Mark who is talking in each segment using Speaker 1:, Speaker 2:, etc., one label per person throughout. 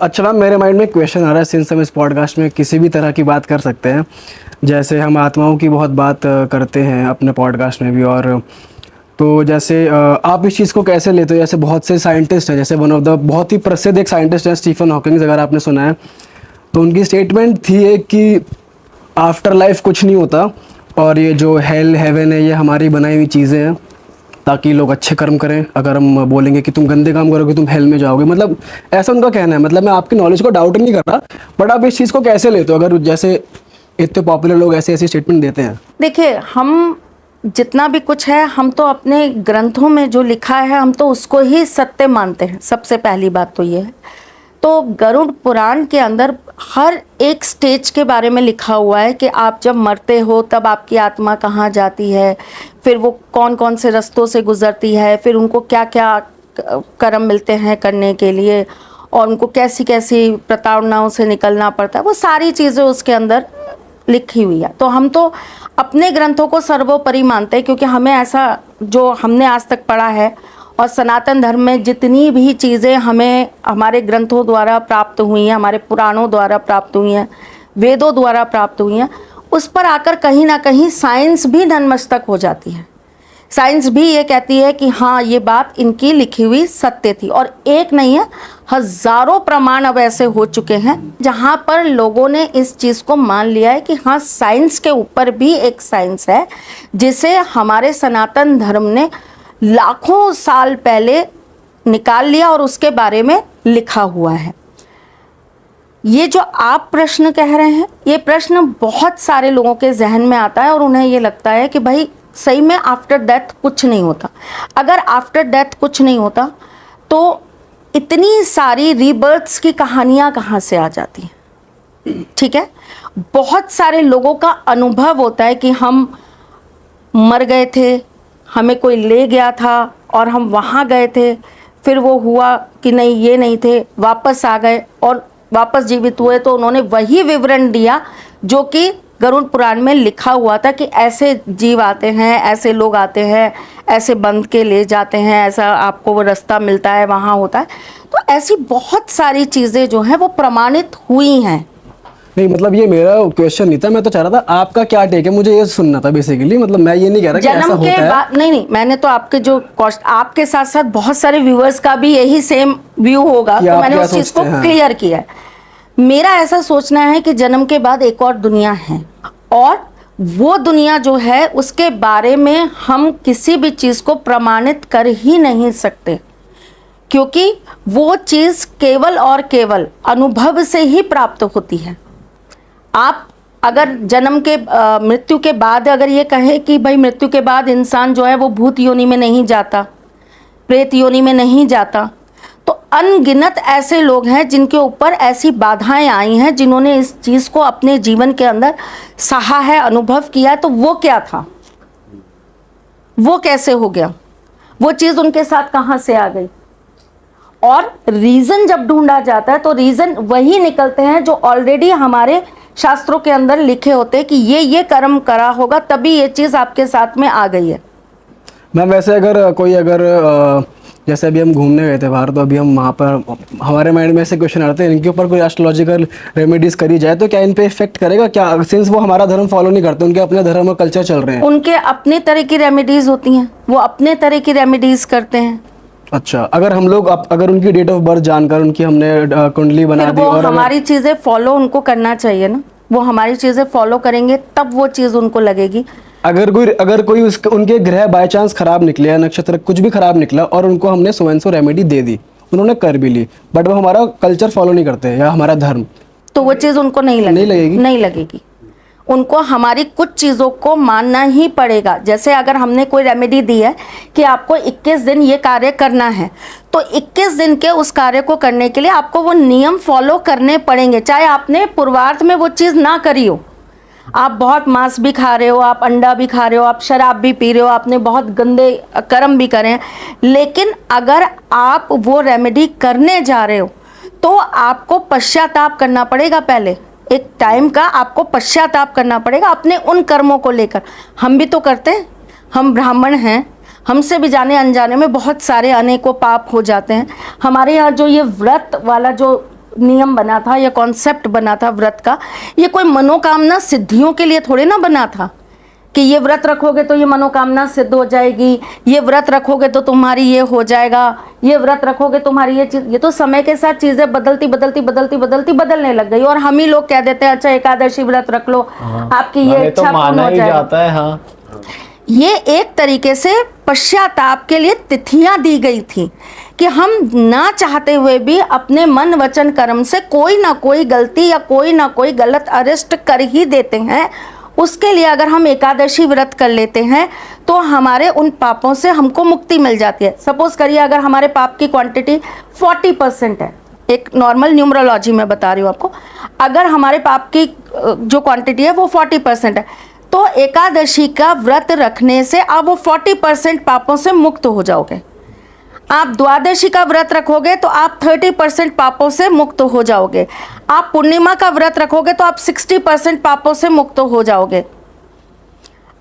Speaker 1: अच्छा मैम, मेरे माइंड में एक क्वेश्चन आ रहा है, सिंस हम इस पॉडकास्ट में किसी भी तरह की बात कर सकते हैं, जैसे हम आत्माओं की बहुत बात करते हैं अपने पॉडकास्ट में भी, और तो जैसे आप इस चीज़ को कैसे लेते हो? जैसे बहुत से साइंटिस्ट हैं, जैसे वन ऑफ द बहुत ही प्रसिद्ध एक साइंटिस्ट है स्टीफन हॉकिंग, अगर आपने सुना है, तो उनकी स्टेटमेंट थी एक कि आफ्टर लाइफ कुछ नहीं होता, और ये जो हेल हेवन है ये हमारी बनाई हुई चीज़ें हैं ताकि लोग अच्छे कर्म करें। अगर हम बोलेंगे कि तुम गंदे काम करोगे तुम हेल में जाओगे, मतलब ऐसा उनका कहना है। मतलब मैं आपकी नॉलेज को डाउट नहीं कर रहा, बट आप इस चीज़ को कैसे लेते हो अगर जैसे इतने पॉपुलर लोग ऐसे ऐसी स्टेटमेंट देते हैं?
Speaker 2: देखिए, हम जितना भी कुछ है हम तो अपने ग्रंथों में जो लिखा है हम तो उसको ही सत्य मानते हैं। सबसे पहली बात तो ये है। तो गरुड़ पुराण के अंदर हर एक स्टेज के बारे में लिखा हुआ है कि आप जब मरते हो तब आपकी आत्मा कहाँ जाती है, फिर वो कौन कौन से रास्तों से गुजरती है, फिर उनको क्या क्या कर्म मिलते हैं करने के लिए, और उनको कैसी कैसी प्रताड़नाओं से निकलना पड़ता है, वो सारी चीज़ें उसके अंदर लिखी हुई है। तो हम तो अपने ग्रंथों को सर्वोपरि मानते हैं, क्योंकि हमें ऐसा जो हमने आज तक पढ़ा है और सनातन धर्म में जितनी भी चीज़ें हमें हमारे ग्रंथों द्वारा प्राप्त हुई हैं, हमारे पुराणों द्वारा प्राप्त हुई हैं, वेदों द्वारा प्राप्त हुई हैं, उस पर आकर कहीं ना कहीं साइंस भी नतमस्तक हो जाती है। साइंस भी ये कहती है कि हाँ, ये बात इनकी लिखी हुई सत्य थी। और एक नहीं है, हजारों प्रमाण अब ऐसे हो चुके हैं जहाँ पर लोगों ने इस चीज़ को मान लिया है कि हाँ, साइंस के ऊपर भी एक साइंस है जिसे हमारे सनातन धर्म ने लाखों साल पहले निकाल लिया और उसके बारे में लिखा हुआ है। ये जो आप प्रश्न कह रहे हैं, ये प्रश्न बहुत सारे लोगों के जहन में आता है और उन्हें ये लगता है कि भाई सही में आफ्टर डेथ कुछ नहीं होता। अगर आफ्टर डेथ कुछ नहीं होता तो इतनी सारी रीबर्थ्स की कहानियां कहाँ से आ जाती हैं? ठीक है, बहुत सारे लोगों का अनुभव होता है कि हम मर गए थे, हमें कोई ले गया था और हम वहाँ गए थे, फिर वो हुआ कि नहीं ये नहीं थे, वापस आ गए और वापस जीवित हुए। तो उन्होंने वही विवरण दिया जो कि गरुड़ पुराण में लिखा हुआ था कि ऐसे जीव आते हैं, ऐसे लोग आते हैं, ऐसे बंध के ले जाते हैं, ऐसा आपको वो रास्ता मिलता है, वहाँ होता है। तो ऐसी बहुत सारी चीज़ें जो हैं वो प्रमाणित हुई हैं।
Speaker 1: नहीं, मतलब ये मेरा क्वेश्चन नहीं था, मैं तो चाह रहा था आपका क्या टेक है, मुझे ये सुनना था बेसिकली। मतलब मैं ये नहीं कह रहा कि ऐसा होता है।
Speaker 2: नहीं, मैंने तो आपके जो आपके साथ साथ बहुत सारे व्यूअर्स का भी यही सेम व्यू होगा, तो मैंने उस चीज़ को क्लियर किया है। मेरा ऐसा सोचना है कि जन्म के बाद एक और दुनिया है, और वो दुनिया जो है उसके बारे में हम किसी भी चीज़ को प्रमाणित कर ही नहीं सकते, क्योंकि वो चीज़ केवल और केवल अनुभव से ही प्राप्त होती है। आप अगर जन्म के मृत्यु के बाद अगर ये कहें कि भाई मृत्यु के बाद इंसान जो है वो भूत योनि में नहीं जाता, प्रेत योनि में नहीं जाता, तो अनगिनत ऐसे लोग हैं जिनके ऊपर ऐसी बाधाएं आई हैं, जिन्होंने इस चीज़ को अपने जीवन के अंदर सहा है, अनुभव किया है। तो वो क्या था, वो कैसे हो गया, वो चीज़ उनके साथ कहाँ से आ गई? और रीज़न जब ढूंढा जाता है तो रीज़न वही निकलते हैं जो ऑलरेडी हमारे शास्त्रों के अंदर लिखे होते हैं कि ये कर्म करा होगा तभी ये चीज़ आपके साथ में आ गई है।
Speaker 1: मैम वैसे अगर कोई जैसे अभी हम घूमने गए थे बाहर, तो अभी हम वहाँ पर हमारे माइंड में ऐसे क्वेश्चन आते हैं, इनके ऊपर कोई एस्ट्रोलॉजिकल रेमेडीज करी जाए तो क्या इन पे इफेक्ट करेगा क्या? सिंस वो हमारा धर्म फॉलो नहीं करते, उनके अपने धर्म और कल्चर चल रहे हैं,
Speaker 2: उनके अपने तरह की रेमेडीज होती हैं, वो अपने तरह की रेमेडीज करते हैं।
Speaker 1: अच्छा, अगर हम लोग अगर उनकी डेट ऑफ बर्थ जानकर उनकी हमने कुंडली बना दी और
Speaker 2: हमारी चीज़ें फॉलो उनको करना चाहिए ना, वो हमारी चीज़ें फॉलो करेंगे तब वो चीज़ उनको लगेगी।
Speaker 1: अगर कोई उनके ग्रह बाय चांस खराब निकले या नक्षत्र कुछ भी खराब निकला और उनको हमने सो एंड सो रेमेडी दे दी, उन्होंने कर भी ली, बट वो हमारा कल्चर फॉलो नहीं करते या हमारा धर्म,
Speaker 2: तो वो चीज़ उनको नहीं लगेगी। उनको हमारी कुछ चीज़ों को मानना ही पड़ेगा। जैसे अगर हमने कोई रेमेडी दी है कि आपको 21 दिन ये कार्य करना है, तो 21 दिन के उस कार्य को करने के लिए आपको वो नियम फॉलो करने पड़ेंगे, चाहे आपने पूर्वार्ध में वो चीज़ ना करी हो। आप बहुत मांस भी खा रहे हो, आप अंडा भी खा रहे हो, आप शराब भी पी रहे हो, आपने बहुत गंदे कर्म भी करे हैं, लेकिन अगर आप वो रेमेडी करने जा रहे हो तो आपको पश्चाताप करना पड़ेगा। पहले एक टाइम का आपको पश्चाताप करना पड़ेगा अपने उन कर्मों को लेकर। हम भी तो करते हैं, हम ब्राह्मण हैं, हमसे भी जाने अनजाने में बहुत सारे अनेकों पाप हो जाते हैं। हमारे यहाँ जो ये व्रत वाला जो नियम बना था या कॉन्सेप्ट बना था व्रत का, ये कोई मनोकामना सिद्धियों के लिए थोड़े ना बना था कि ये व्रत रखोगे तो ये मनोकामना सिद्ध हो जाएगी, ये व्रत रखोगे तो तुम्हारी ये हो जाएगा, ये व्रत रखोगे तुम्हारी ये चीज। ये तो समय के साथ चीजें बदलती बदलती बदलती बदलती बदलने लग गई, और हम ही लोग कह देते हैं अच्छा एकादशी व्रत रख लो, आपकी ये
Speaker 3: तो
Speaker 2: इच्छा पूर्ण
Speaker 3: माना
Speaker 2: हो
Speaker 3: ही
Speaker 2: जाएगा।
Speaker 3: जाता है। हाँ,
Speaker 2: ये एक तरीके से पश्चाताप के लिए तिथियां दी गई थी कि हम ना चाहते हुए भी अपने मन वचन कर्म से कोई ना कोई गलती या कोई ना कोई गलत अरेस्ट कर ही देते हैं। उसके लिए अगर हम एकादशी व्रत कर लेते हैं तो हमारे उन पापों से हमको मुक्ति मिल जाती है। सपोज करिए अगर हमारे पाप की क्वांटिटी 40% है, एक नॉर्मल न्यूमरोलॉजी में बता रही हूँ आपको, अगर हमारे पाप की जो क्वांटिटी है वो 40% है, तो एकादशी का व्रत रखने से आप वो 40% पापों से मुक्त हो जाओगे। आप द्वादशी का व्रत रखोगे तो आप 30% पापों से मुक्त हो जाओगे। आप पूर्णिमा का व्रत रखोगे तो आप 60% पापों से मुक्त हो जाओगे।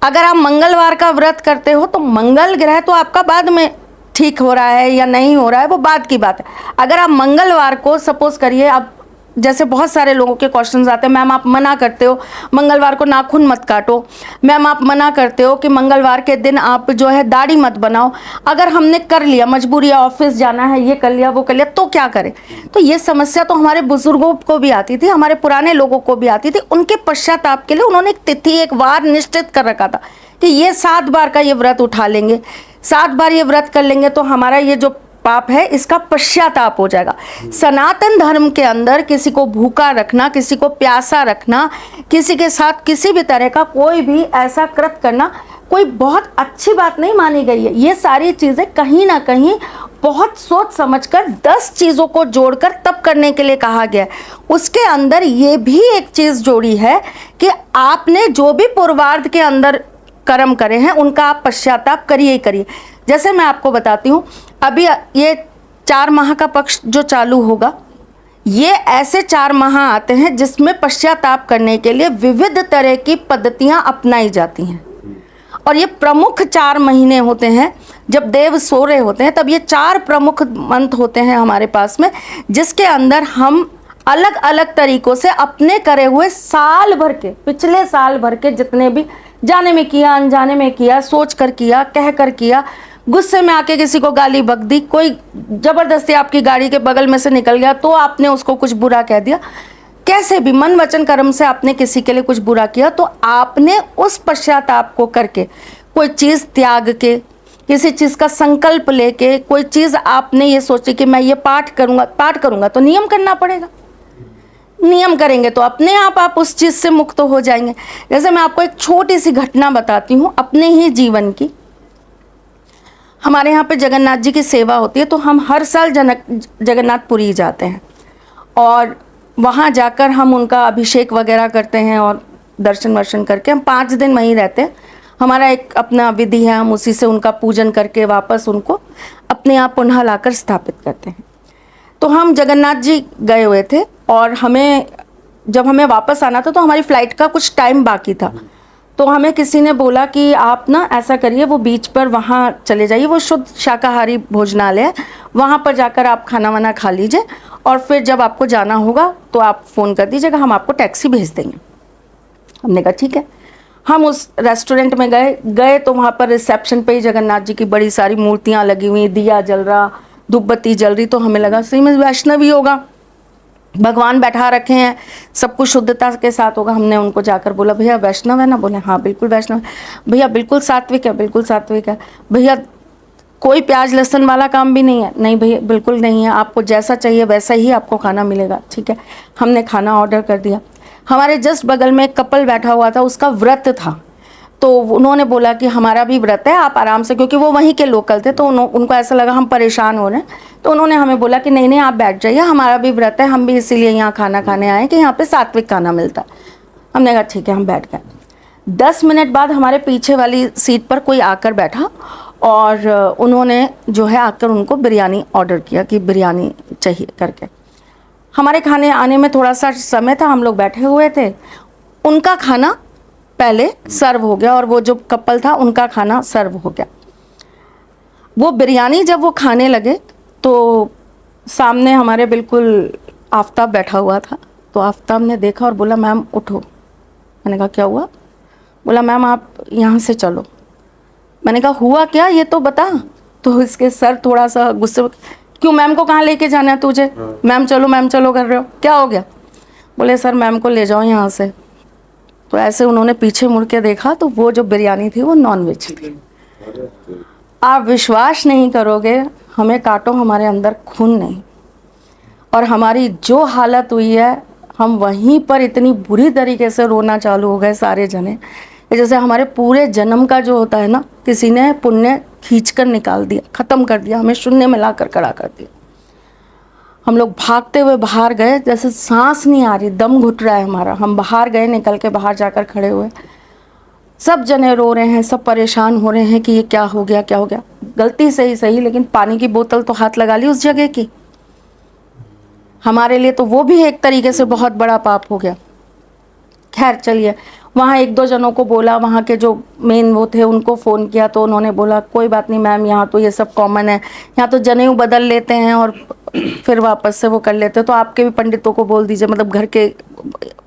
Speaker 2: अगर आप मंगलवार का व्रत करते हो तो मंगल ग्रह तो आपका बाद में ठीक हो रहा है या नहीं हो रहा है वो बाद की बात है। अगर आप मंगलवार को सपोज करिए, अब जैसे बहुत सारे लोगों के क्वेश्चंस आते हैं, मैम आप मना करते हो मंगलवार को नाखून मत काटो, मैम आप मना करते हो कि मंगलवार के दिन आप जो है दाढ़ी मत बनाओ। अगर हमने कर लिया, मजबूरी है, ऑफिस जाना है, ये कर लिया वो कर लिया, तो क्या करें? तो ये समस्या तो हमारे बुजुर्गों को भी आती थी, हमारे पुराने लोगों को भी आती थी। उनके पश्चाताप के लिए उन्होंने एक तिथि, एक वार निश्चित कर रखा था कि ये 7 बार का ये व्रत उठा लेंगे, 7 बार ये व्रत कर लेंगे तो हमारा ये जो पाप है इसका पश्चाताप हो जाएगा। सनातन धर्म के अंदर किसी को भूखा रखना, किसी को प्यासा रखना, किसी के साथ किसी भी तरह का कोई भी ऐसा कृत करना कोई बहुत अच्छी बात नहीं मानी गई है। ये सारी चीजें कहीं ना कहीं बहुत सोच समझकर 10 चीजों को जोड़कर तब करने के लिए कहा गया है। उसके अंदर ये भी एक चीज जोड़ी है कि आपने जो भी पूर्वार्ध के अंदर कर्म करे हैं उनका आप पश्चाताप करिए ही करिए। जैसे मैं आपको बताती हूँ, अभी ये 4 माह का पक्ष जो चालू होगा, ये ऐसे 4 माह आते हैं जिसमें पश्चाताप करने के लिए विविध तरह की पद्धतियां अपनाई जाती हैं। और ये प्रमुख 4 महीने होते हैं, जब देव सो रहे होते हैं तब ये 4 प्रमुख मंथ होते हैं हमारे पास में, जिसके अंदर हम अलग अलग तरीकों से अपने करे हुए साल भर के, पिछले साल भर के जितने भी जाने में किया, अनजाने में किया, सोच कर किया, कह कर किया, गुस्से में आके किसी को गाली बक दी, कोई जबरदस्ती आपकी गाड़ी के बगल में से निकल गया तो आपने उसको कुछ बुरा कह दिया, कैसे भी मन वचन कर्म से आपने किसी के लिए कुछ बुरा किया, तो आपने उस पश्चाताप को करके, कोई चीज़ त्याग के, किसी चीज़ का संकल्प लेके, कोई चीज़ आपने ये सोची कि मैं ये पाठ करूँगा तो नियम करना पड़ेगा, नियम करेंगे तो अपने आप उस चीज़ से मुक्त हो जाएंगे। जैसे मैं आपको एक छोटी सी घटना बताती हूँ अपने ही जीवन की। हमारे यहाँ पे जगन्नाथ जी की सेवा होती है, तो हम हर साल जगन्नाथपुरी जाते हैं और वहाँ जाकर हम उनका अभिषेक वगैरह करते हैं और दर्शन वर्शन करके हम 5 दिन वहीं रहते हैं। हमारा एक अपना विधि है, हम उसी से उनका पूजन करके वापस उनको अपने आप पुनः लाकर स्थापित करते हैं। तो हम जगन्नाथ जी गए हुए थे और जब हमें वापस आना था तो हमारी फ़्लाइट का कुछ टाइम बाकी था, तो हमें किसी ने बोला कि आप ना ऐसा करिए, वो बीच पर वहाँ चले जाइए, वो शुद्ध शाकाहारी भोजनालय है, वहाँ पर जाकर आप खाना वाना खा लीजिए और फिर जब आपको जाना होगा तो आप फ़ोन कर दीजिएगा, हम आपको टैक्सी भेज देंगे। हमने कहा ठीक है। हम उस रेस्टोरेंट में गए तो वहाँ पर रिसेप्शन पे ही जगन्नाथ जी की बड़ी सारी मूर्तियाँ लगी हुई, दिया जल रहा, धूप बत्ती जल रही, तो हमें लगा सही में वैष्णव ही होगा, भगवान बैठा रखे हैं, सब कुछ शुद्धता के साथ होगा। हमने उनको जाकर बोला भैया वैष्णव है ना? बोले हाँ बिल्कुल वैष्णव है। भैया बिल्कुल सात्विक है? बिल्कुल सात्विक है। भैया कोई प्याज लहसुन वाला काम भी नहीं है? नहीं भैया बिल्कुल नहीं है, आपको जैसा चाहिए वैसा ही आपको खाना मिलेगा। ठीक है, हमने खाना ऑर्डर कर दिया। हमारे जस्ट बगल में एक कपल बैठा हुआ था, उसका व्रत था, तो उन्होंने बोला कि हमारा भी व्रत है, आप आराम से, क्योंकि वो वहीं के लोकल थे, तो उनको ऐसा लगा हम परेशान हो रहे हैं, तो उन्होंने हमें बोला कि नहीं आप बैठ जाइए, हमारा भी व्रत है, हम भी इसीलिए यहाँ खाना खाने आए कि यहाँ पे सात्विक खाना मिलता है। हमने कहा ठीक है, हम बैठ गए। 10 मिनट बाद हमारे पीछे वाली सीट पर कोई आकर बैठा और उन्होंने जो है आकर उनको बिरयानी ऑर्डर किया कि बिरयानी चाहिए करके। हमारे खाने आने में थोड़ा सा समय था, हम लोग बैठे हुए थे, उनका खाना पहले सर्व हो गया और वो जो कपल था उनका खाना सर्व हो गया। वो बिरयानी जब वो खाने लगे तो सामने हमारे बिल्कुल आफताब बैठा हुआ था, तो आफताब ने देखा और बोला मैम उठो। मैंने कहा क्या हुआ? बोला मैम आप यहाँ से चलो। मैंने कहा हुआ क्या ये तो बता। तो इसके सर थोड़ा सा गुस्से, क्यों मैम को कहाँ लेके जाना है तुझे? मैम चलो कर रहे हो, क्या हो गया? बोले सर मैम को ले जाओ यहाँ से। तो ऐसे उन्होंने पीछे मुड़ के देखा तो वो जो बिरयानी थी वो नॉनवेज थी। आप विश्वास नहीं करोगे, हमें काटो हमारे अंदर खून नहीं, और हमारी जो हालत हुई है हम वहीं पर इतनी बुरी तरीके से रोना चालू हो गए सारे जने, जैसे हमारे पूरे जन्म का जो होता है ना, किसी ने पुण्य खींच कर निकाल दिया, ख़त्म कर दिया, हमें शून्य में ला कर खड़ा कर दिया। हम लोग भागते हुए बाहर गए, जैसे सांस नहीं आ रही, दम घुट रहा है हमारा। हम बाहर गए, निकल के बाहर जाकर खड़े हुए, सब जने रो रहे हैं, सब परेशान हो रहे हैं कि ये क्या हो गया क्या हो गया। गलती से ही सही, लेकिन पानी की बोतल तो हाथ लगा ली उस जगह की। हमारे लिए तो वो भी एक तरीके से बहुत बड़ा पाप हो गया। खैर चलिए, वहाँ एक दो जनों को बोला, वहाँ के जो मेन वो थे उनको फ़ोन किया, तो उन्होंने बोला कोई बात नहीं मैम, यहाँ तो ये सब कॉमन है, यहाँ तो जनेऊ बदल लेते हैं और फिर वापस से वो कर लेते हैं, तो आपके भी पंडितों को बोल दीजिए, मतलब घर के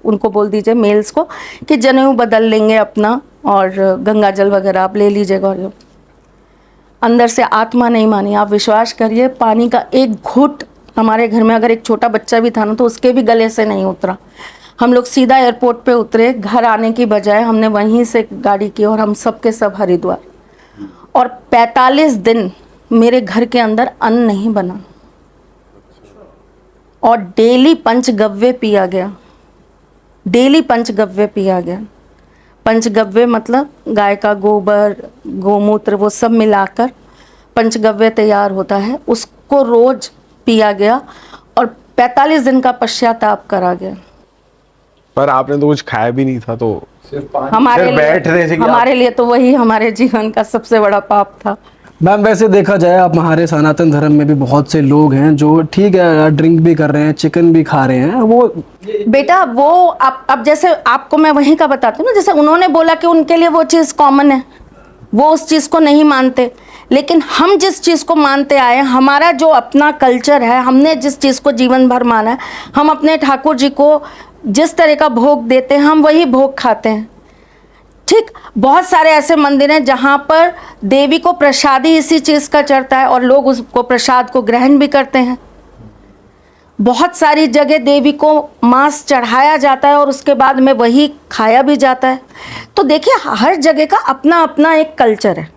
Speaker 2: उनको बोल दीजिए मेल्स को कि जनेऊ बदल लेंगे अपना, और गंगा जल वगैरह आप ले लीजिएगा। और अंदर से आत्मा नहीं मानी। आप विश्वास करिए, पानी का एक घूंट हमारे घर में अगर एक छोटा बच्चा भी था ना तो उसके भी गले से नहीं उतरा। हम लोग सीधा एयरपोर्ट पे उतरे, घर आने की बजाय हमने वहीं से गाड़ी की और हम सब के सब हरिद्वार। और 45 दिन मेरे घर के अंदर अन्न नहीं बना, और डेली पंचगव्य पिया गया, डेली पंचगव्य पिया गया। पंचगव्य मतलब गाय का गोबर, गोमूत्र, वो सब मिलाकर पंचगव्य तैयार होता है, उसको रोज पिया गया और 45 दिन का पश्चाताप करा गया।
Speaker 3: पर आपने तो कुछ खाया भी नहीं था, तो
Speaker 2: हमारे
Speaker 3: बैठ रहे थे
Speaker 2: लिए
Speaker 3: कि
Speaker 2: हमारे लिए तो वही हमारे जीवन का सबसे बड़ा पाप था।
Speaker 1: मैम वैसे देखा जाए आप हमारे सनातन धर्म में भी बहुत से लोग हैं जो ठीक है ड्रिंक भी कर रहे हैं, चिकन भी खा रहे हैं। वो
Speaker 2: बेटा वो अब जैसे आपको मैं वहीं का बताती हूँ ना, जैसे उन्होंने बोला कि उनके लिए वो चीज़ कॉमन है, वो उस चीज़ को नहीं मानते, लेकिन हम जिस चीज़ को मानते आए, हमारा जो अपना कल्चर है, हमने जिस चीज़ को जीवन भर माना है, हम अपने ठाकुर जी को जिस तरह का भोग देते हैं हम वही भोग खाते हैं। ठीक, बहुत सारे ऐसे मंदिर हैं जहाँ पर देवी को प्रसाद ही इसी चीज़ का चढ़ता है और लोग उसको प्रसाद को ग्रहण भी करते हैं। बहुत सारी जगह देवी को मांस चढ़ाया जाता है और उसके बाद में वही खाया भी जाता है। तो देखिए हर जगह का अपना अपना एक कल्चर है।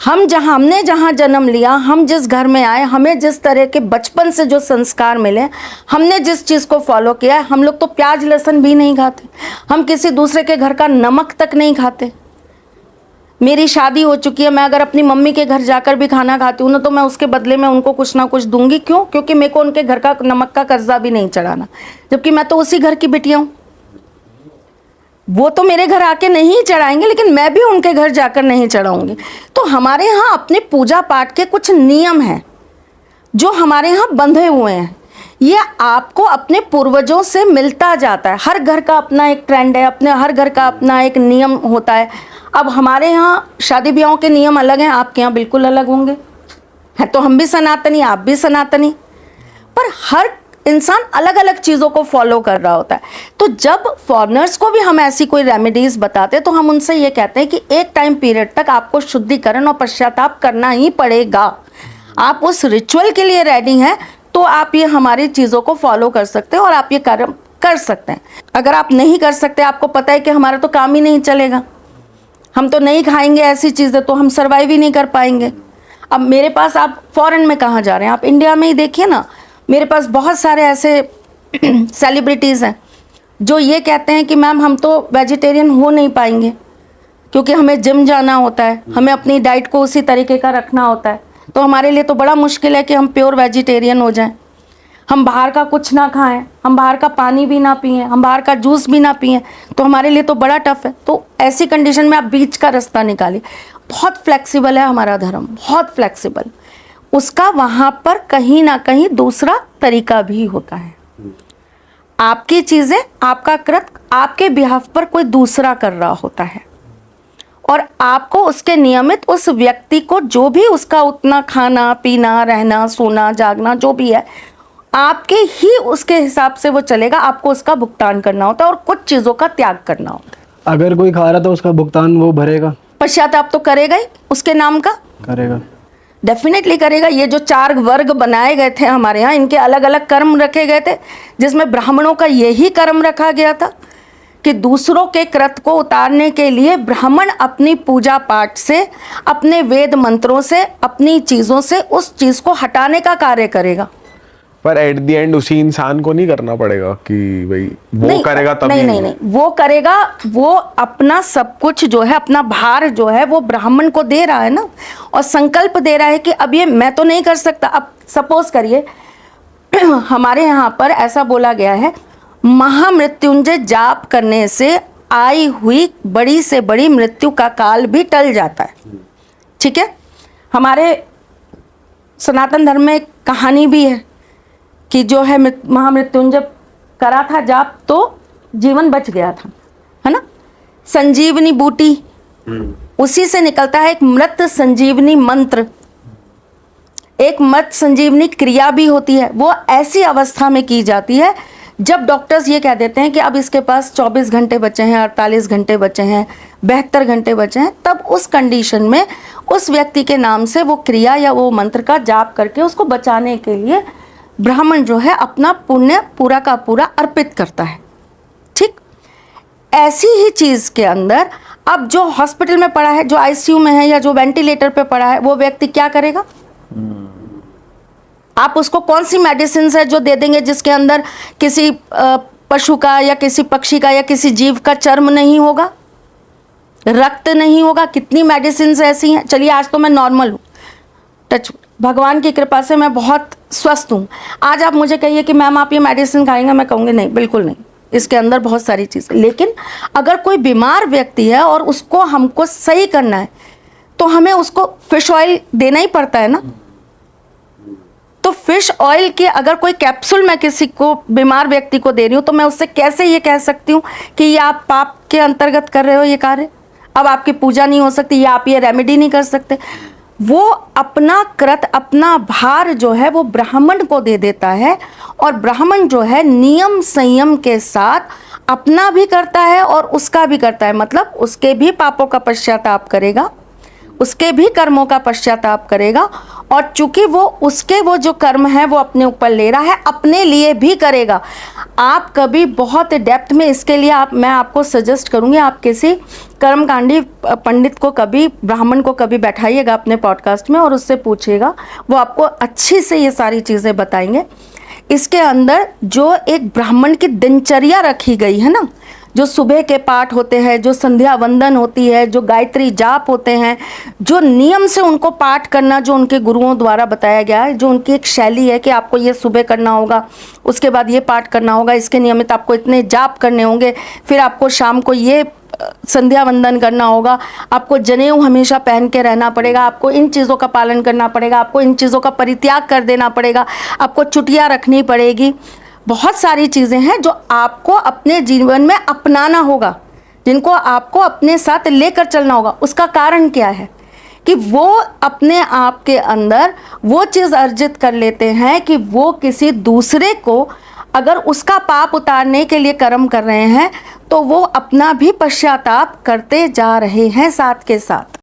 Speaker 2: हमने जहाँ जन्म लिया, हम जिस घर में आए, हमें जिस तरह के बचपन से जो संस्कार मिले, हमने जिस चीज़ को फॉलो किया है, हम लोग तो प्याज लहसुन भी नहीं खाते, हम किसी दूसरे के घर का नमक तक नहीं खाते। मेरी शादी हो चुकी है, मैं अगर अपनी मम्मी के घर जाकर भी खाना खाती हूँ ना तो मैं उसके बदले में उनको कुछ ना कुछ दूंगी। क्यों? क्योंकि मेरे को उनके घर का नमक का कर्जा भी नहीं चढ़ाना, जबकि मैं तो उसी घर की बिटिया हूँ। वो तो मेरे घर आके नहीं चढ़ाएंगे, लेकिन मैं भी उनके घर जाकर नहीं चढ़ाऊंगी। तो हमारे यहाँ अपने पूजा पाठ के कुछ नियम हैं जो हमारे यहाँ बंधे हुए हैं। ये आपको अपने पूर्वजों से मिलता जाता है। हर घर का अपना एक ट्रेंड है, अपने हर घर का अपना एक नियम होता है। अब हमारे यहाँ शादी ब्याहों के नियम अलग हैं, आपके यहाँ बिल्कुल अलग होंगे। है तो हम भी सनातनी, आप भी सनातनी, पर हर इंसान अलग अलग चीज़ों को फॉलो कर रहा होता है। तो जब फॉरेनर्स को भी हम ऐसी कोई रेमेडीज़ बताते तो हम उनसे ये कहते हैं कि एक टाइम पीरियड तक आपको शुद्धिकरण और पश्चाताप करना ही पड़ेगा। आप उस रिचुअल के लिए रेडी हैं तो आप ये हमारी चीज़ों को फॉलो कर सकते हैं और आप ये कार्य कर सकते हैं। अगर आप नहीं कर सकते, आपको पता है कि हमारा तो काम ही नहीं चलेगा, हम तो नहीं खाएंगे ऐसी चीज़ें, तो हम सर्वाइव ही नहीं कर पाएंगे। अब मेरे पास, आप फॉरेन में कहाँ जा रहे हैं, आप इंडिया में ही देखिए ना, मेरे पास बहुत सारे ऐसे सेलिब्रिटीज़ हैं जो ये कहते हैं कि मैम हम तो वेजिटेरियन हो नहीं पाएंगे क्योंकि हमें जिम जाना होता है, हमें अपनी डाइट को उसी तरीके का रखना होता है, तो हमारे लिए तो बड़ा मुश्किल है कि हम प्योर वेजिटेरियन हो जाएं। हम बाहर का कुछ ना खाएं, हम बाहर का पानी भी ना पिएं, हम बाहर का जूस भी ना पिएं, तो हमारे लिए तो बड़ा टफ है। तो ऐसी कंडीशन में आप बीच का रास्ता निकालिए। बहुत फ्लेक्सिबल है हमारा धर्म, बहुत फ्लेक्सिबल। उसका वहाँ पर कहीं ना कहीं दूसरा तरीका भी होता है। आपकी चीज़ें, आपका कृत आपके बिहाफ पर कोई दूसरा कर रहा होता है और आपको उसके नियमित उस व्यक्ति को जो भी उसका उतना खाना पीना रहना सोना जागना जो भी है, आपके ही उसके हिसाब से वो चलेगा, आपको उसका भुगतान करना होता है और कुछ चीज़ों का त्याग करना होता है।
Speaker 1: अगर कोई खा रहा तो उसका भुगतान वो भरेगा,
Speaker 2: पश्चाताप तो करेगा ही उसके नाम का,
Speaker 1: करेगा।
Speaker 2: डेफिनेटली करेगा। ये जो 4 वर्ग बनाए गए थे हमारे यहाँ, इनके अलग अलग कर्म रखे गए थे, जिसमें ब्राह्मणों का यही कर्म रखा गया था कि दूसरों के कृत को उतारने के लिए ब्राह्मण अपनी पूजा पाठ से, अपने वेद मंत्रों से, अपनी चीज़ों से उस चीज़ को हटाने का कार्य करेगा।
Speaker 3: पर एट द एंड उसी इंसान को नहीं करना पड़ेगा कि भाई वो
Speaker 2: नहीं,
Speaker 3: करेगा तभी
Speaker 2: नहीं, वो करेगा। वो अपना सब कुछ जो है, अपना भार जो है वो ब्राह्मण को दे रहा है ना, और संकल्प दे रहा है कि अब ये मैं तो नहीं कर सकता। अब सपोज करिए हमारे यहाँ पर ऐसा बोला गया है, महामृत्युंजय जाप करने से आई हुई बड़ी से बड़ी मृत्यु का काल भी टल जाता है। ठीक है, हमारे सनातन धर्म में एक कहानी भी है कि जो है महामृत्युंजय करा था जाप तो जीवन बच गया था, है ना। संजीवनी बूटी, उसी से निकलता है एक मृत संजीवनी मंत्र, एक मृत संजीवनी क्रिया भी होती है। वो ऐसी अवस्था में की जाती है जब डॉक्टर्स ये कह देते हैं कि अब इसके पास 24 घंटे बचे हैं, 48 घंटे बचे हैं, 72 घंटे बचे हैं, तब उस कंडीशन में उस व्यक्ति के नाम से वो क्रिया या वो मंत्र का जाप करके उसको बचाने के लिए ब्राह्मण जो है अपना पुण्य पूरा का पूरा अर्पित करता है। ठीक, ऐसी ही चीज़ के अंदर अब जो हॉस्पिटल में पड़ा है, जो आईसीयू में है या जो वेंटिलेटर पे पड़ा है, वो व्यक्ति क्या करेगा? आप उसको कौन सी मेडिसिन है जो दे देंगे जिसके अंदर किसी पशु का या किसी पक्षी का या किसी जीव का चर्म नहीं होगा, रक्त नहीं होगा? कितनी मेडिसिन ऐसी हैं। चलिए आज तो मैं नॉर्मल हूँ, टच भगवान की कृपा से मैं बहुत स्वस्थ हूँ। आज आप मुझे कहिए कि मैम आप ये मेडिसिन खाएंगे, मैं कहूँगी नहीं, बिल्कुल नहीं, इसके अंदर बहुत सारी चीज़ें। लेकिन अगर कोई बीमार व्यक्ति है और उसको हमको सही करना है तो हमें उसको फिश ऑयल देना ही पड़ता है ना। तो फिश ऑयल के अगर कोई कैप्सूल मैं किसी को बीमार व्यक्ति को दे रही हूँ तो मैं उससे कैसे ये कह सकती हूँ कि ये आप पाप के अंतर्गत कर रहे हो ये कार्य, अब आपकी पूजा नहीं हो सकती या आप ये रेमेडी नहीं कर सकते। वो अपना कृत, अपना भार जो है वो ब्राह्मण को दे देता है और ब्राह्मण जो है नियम संयम के साथ अपना भी करता है और उसका भी करता है। मतलब उसके भी पापों का पश्चाताप करेगा, उसके भी कर्मों का पश्चाताप करेगा, और चूंकि वो उसके वो जो कर्म है वो अपने ऊपर ले रहा है, अपने लिए भी करेगा। आप कभी बहुत डेप्थ में इसके लिए मैं आपको सजेस्ट करूंगी, आप किसी कर्मकांडी पंडित को कभी, ब्राह्मण को कभी बैठाइएगा अपने पॉडकास्ट में और उससे पूछिएगा, वो आपको अच्छी से ये सारी चीज़ें बताएंगे। इसके अंदर जो एक ब्राह्मण की दिनचर्या रखी गई है ना, जो सुबह के पाठ होते हैं, जो संध्या वंदन होती है, जो गायत्री जाप होते हैं, जो नियम से उनको पाठ करना जो उनके गुरुओं द्वारा बताया गया है, जो उनकी एक शैली है कि आपको ये सुबह करना होगा, उसके बाद ये पाठ करना होगा, इसके नियमित आपको इतने जाप करने होंगे, फिर आपको शाम को ये संध्या वंदन करना होगा, आपको जनेऊ हमेशा पहन के रहना पड़ेगा, आपको इन चीज़ों का पालन करना पड़ेगा, आपको इन चीज़ों का परित्याग कर देना पड़ेगा, आपको चुटिया रखनी पड़ेगी। बहुत सारी चीज़ें हैं जो आपको अपने जीवन में अपनाना होगा, जिनको आपको अपने साथ लेकर चलना होगा। उसका कारण क्या है कि वो अपने आप के अंदर वो चीज़ अर्जित कर लेते हैं कि वो किसी दूसरे को अगर उसका पाप उतारने के लिए कर्म कर रहे हैं तो वो अपना भी पश्चाताप करते जा रहे हैं साथ के साथ।